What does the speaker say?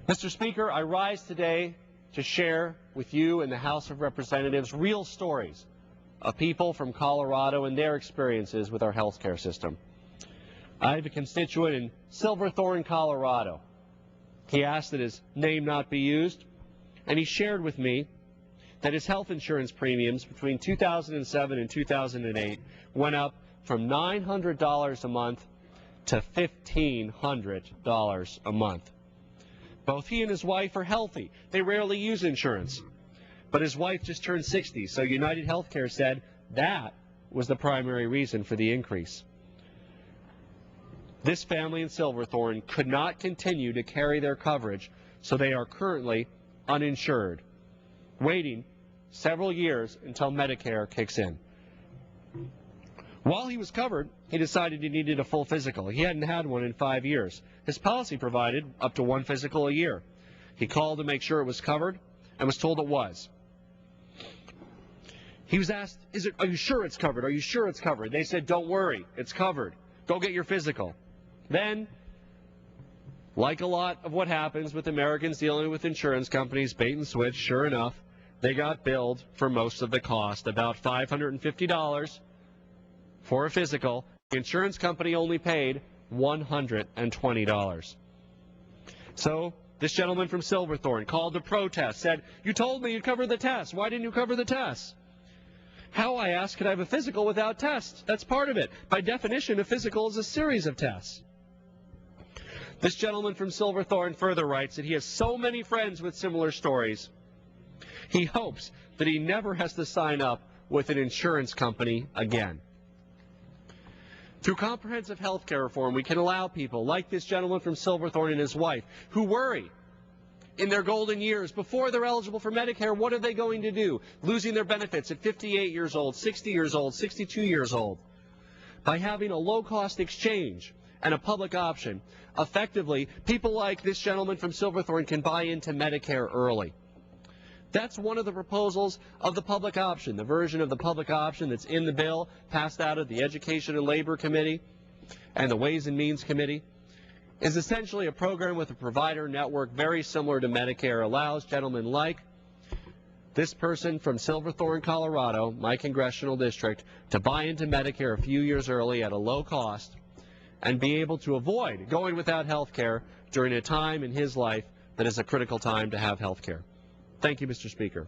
Mr. Speaker, I rise today to share with you and the House of Representatives real stories of people from Colorado and their experiences with our health care system. I have a constituent in Silverthorne, Colorado. He asked that his name not be used, and he shared with me that his health insurance premiums between 2007 and 2008 went up from $900 a month to $1,500 a month. Both he and his wife are healthy. They rarely use insurance. But his wife just turned 60, so United Healthcare said that was the primary reason for the increase. This family in Silverthorne could not continue to carry their coverage, so they are currently uninsured, waiting several years until Medicare kicks in. While he was covered, he decided he needed a full physical. He hadn't had one in 5 years. His policy provided up to one physical a year. He called to make sure it was covered and was told it was. He was asked, are you sure it's covered? Are you sure it's covered? They said, don't worry, it's covered. Go get your physical. Then, like a lot of what happens with Americans dealing with insurance companies, bait and switch, sure enough, they got billed for most of the cost, about $550 for a physical. The insurance company only paid $120. So this gentleman from Silverthorne called to protest, said, you told me you'd cover the test. Why didn't you cover the test? How, I asked, could I have a physical without tests? That's part of it. By definition, a physical is a series of tests. This gentleman from Silverthorne further writes that he has so many friends with similar stories. He hopes that he never has to sign up with an insurance company again. Through comprehensive health care reform, we can allow people like this gentleman from Silverthorne and his wife who worry in their golden years before they're eligible for Medicare, what are they going to do? Losing their benefits at 58 years old, 60 years old, 62 years old. By having a low-cost exchange and a public option, effectively, people like this gentleman from Silverthorne can buy into Medicare early. That's one of the proposals of the public option, the version of the public option that's in the bill, passed out of the Education and Labor Committee and the Ways and Means Committee, is essentially a program with a provider network very similar to Medicare, allows gentlemen like this person from Silverthorne, Colorado, my congressional district, to buy into Medicare a few years early at a low cost and be able to avoid going without health care during a time in his life that is a critical time to have health care. Thank you, Mr. Speaker.